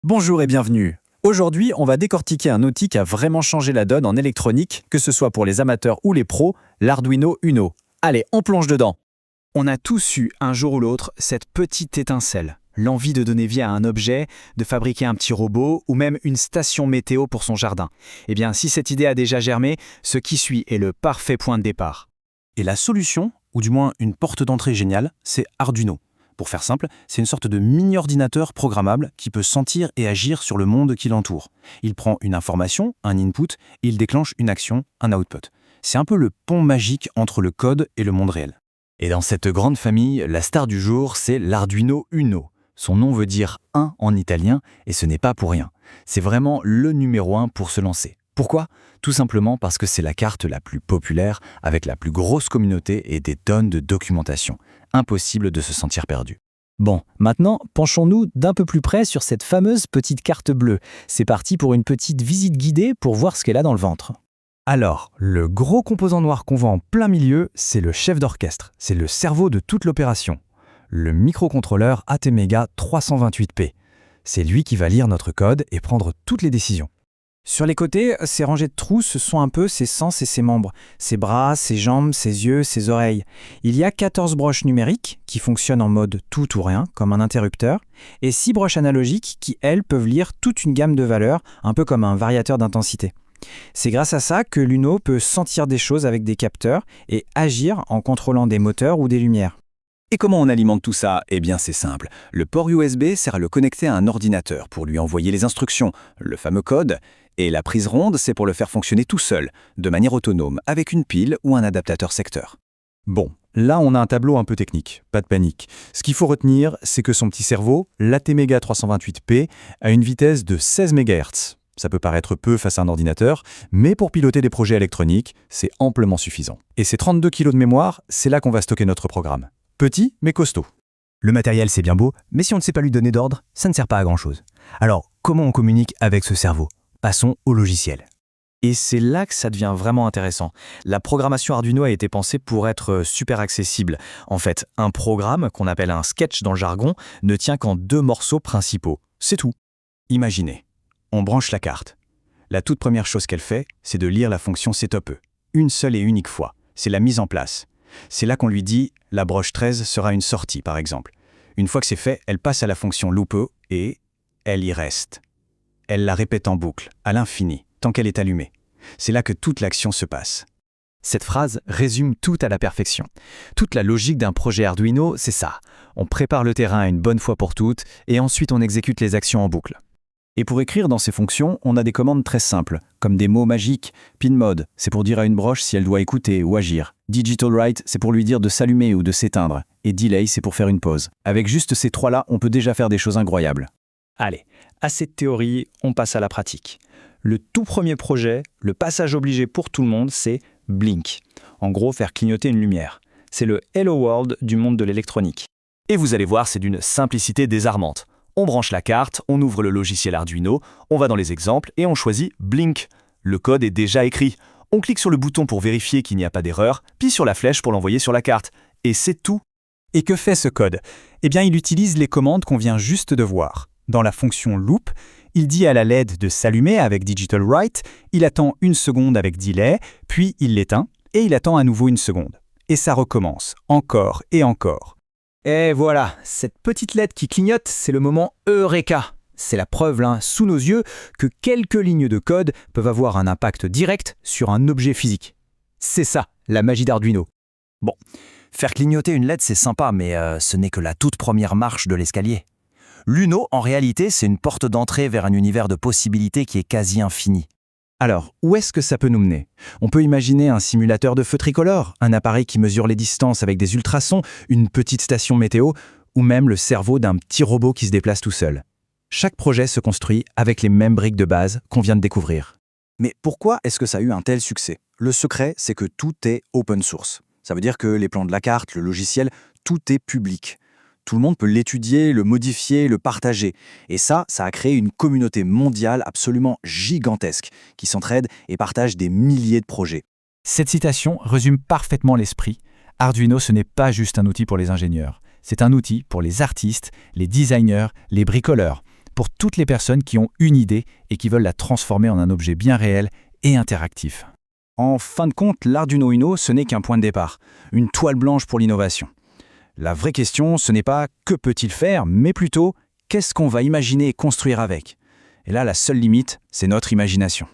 Bonjour et bienvenue. Aujourd'hui, on va décortiquer un outil qui a vraiment changé la donne en électronique, que ce soit pour les amateurs ou les pros, l'Arduino Uno. Allez, on plonge dedans. On a tous eu, un jour ou l'autre, cette petite étincelle. L'envie de donner vie à un objet, de fabriquer un petit robot ou même une station météo pour son jardin. Eh bien, si cette idée a déjà germé, ce qui suit est le parfait point de départ. Et la solution, ou du moins une porte d'entrée géniale, c'est Arduino. Pour faire simple, c'est une sorte de mini-ordinateur programmable qui peut sentir et agir sur le monde qui l'entoure. Il prend une information, un input, et il déclenche une action, un output. C'est un peu le pont magique entre le code et le monde réel. Et dans cette grande famille, la star du jour, c'est l'Arduino Uno. Son nom veut dire « 1 » en italien, et ce n'est pas pour rien. C'est vraiment le numéro 1 pour se lancer. Pourquoi ? Tout simplement parce que c'est la carte la plus populaire, avec la plus grosse communauté et des tonnes de documentation. Impossible de se sentir perdu. Bon, maintenant, penchons-nous d'un peu plus près sur cette fameuse petite carte bleue. C'est parti pour une petite visite guidée pour voir ce qu'elle a dans le ventre. Alors, le gros composant noir qu'on voit en plein milieu, c'est le chef d'orchestre. C'est le cerveau de toute l'opération. Le microcontrôleur ATmega 328P. C'est lui qui va lire notre code et prendre toutes les décisions. Sur les côtés, ces rangées de trous, ce sont un peu ses sens et ses membres, ses bras, ses jambes, ses yeux, ses oreilles. Il y a 14 broches numériques qui fonctionnent en mode tout ou rien, comme un interrupteur, et 6 broches analogiques qui, elles, peuvent lire toute une gamme de valeurs, un peu comme un variateur d'intensité. C'est grâce à ça que l'Uno peut sentir des choses avec des capteurs et agir en contrôlant des moteurs ou des lumières. Et comment on alimente tout ça ? Eh bien, c'est simple. Le port USB sert à le connecter à un ordinateur pour lui envoyer les instructions, le fameux code, et la prise ronde, c'est pour le faire fonctionner tout seul, de manière autonome, avec une pile ou un adaptateur secteur. Bon, là on a un tableau un peu technique, pas de panique. Ce qu'il faut retenir, c'est que son petit cerveau, l'ATmega 328P, a une vitesse de 16 MHz. Ça peut paraître peu face à un ordinateur, mais pour piloter des projets électroniques, c'est amplement suffisant. Et ces 32 kg de mémoire, c'est là qu'on va stocker notre programme. Petit, mais costaud. Le matériel, c'est bien beau, mais si on ne sait pas lui donner d'ordre, ça ne sert pas à grand-chose. Alors, comment on communique avec ce cerveau ? Passons au logiciel. Et c'est là que ça devient vraiment intéressant. La programmation Arduino a été pensée pour être super accessible. En fait, un programme, qu'on appelle un sketch dans le jargon, ne tient qu'en 2 morceaux principaux. C'est tout. Imaginez, on branche la carte. La toute première chose qu'elle fait, c'est de lire la fonction setup. Une seule et unique fois. C'est la mise en place. C'est là qu'on lui dit « la broche 13 sera une sortie » par exemple. Une fois que c'est fait, elle passe à la fonction loop et elle y reste. Elle la répète en boucle, à l'infini, tant qu'elle est allumée. C'est là que toute l'action se passe. Cette phrase résume tout à la perfection. Toute la logique d'un projet Arduino, c'est ça. On prépare le terrain une bonne fois pour toutes et ensuite on exécute les actions en boucle. Et pour écrire dans ces fonctions, on a des commandes très simples, comme des mots magiques. Pin mode, c'est pour dire à une broche si elle doit écouter ou agir. Digital write, c'est pour lui dire de s'allumer ou de s'éteindre. Et delay, c'est pour faire une pause. Avec juste ces 3-là, on peut déjà faire des choses incroyables. Allez, assez de théorie, on passe à la pratique. Le tout premier projet, le passage obligé pour tout le monde, c'est Blink. En gros, faire clignoter une lumière. C'est le Hello World du monde de l'électronique. Et vous allez voir, c'est d'une simplicité désarmante. On branche la carte, on ouvre le logiciel Arduino, on va dans les exemples et on choisit Blink. Le code est déjà écrit. On clique sur le bouton pour vérifier qu'il n'y a pas d'erreur, puis sur la flèche pour l'envoyer sur la carte. Et c'est tout. Et que fait ce code ? Eh bien, il utilise les commandes qu'on vient juste de voir. Dans la fonction loop, il dit à la LED de s'allumer avec Digital Write, il attend 1 seconde avec delay, puis il l'éteint, et il attend à nouveau 1 seconde. Et ça recommence, encore et encore. Et voilà, cette petite LED qui clignote, c'est le moment Eureka. C'est la preuve, sous nos yeux, que quelques lignes de code peuvent avoir un impact direct sur un objet physique. C'est ça, la magie d'Arduino. Bon, faire clignoter une LED, c'est sympa, mais ce n'est que la toute première marche de l'escalier. L'Uno, en réalité, c'est une porte d'entrée vers un univers de possibilités qui est quasi infini. Alors, où est-ce que ça peut nous mener ? On peut imaginer un simulateur de feu tricolore, un appareil qui mesure les distances avec des ultrasons, une petite station météo, ou même le cerveau d'un petit robot qui se déplace tout seul. Chaque projet se construit avec les mêmes briques de base qu'on vient de découvrir. Mais pourquoi est-ce que ça a eu un tel succès ? Le secret, c'est que tout est open source. Ça veut dire que les plans de la carte, le logiciel, tout est public. Tout le monde peut l'étudier, le modifier, le partager. Et ça a créé une communauté mondiale absolument gigantesque qui s'entraide et partage des milliers de projets. Cette citation résume parfaitement l'esprit. Arduino, ce n'est pas juste un outil pour les ingénieurs. C'est un outil pour les artistes, les designers, les bricoleurs. pour toutes les personnes qui ont une idée et qui veulent la transformer en un objet bien réel et interactif. En fin de compte, l'Arduino Uno, ce n'est qu'un point de départ, une toile blanche pour l'innovation. La vraie question, ce n'est pas que peut-il faire, mais plutôt qu'est-ce qu'on va imaginer et construire avec. Et là, la seule limite, c'est notre imagination.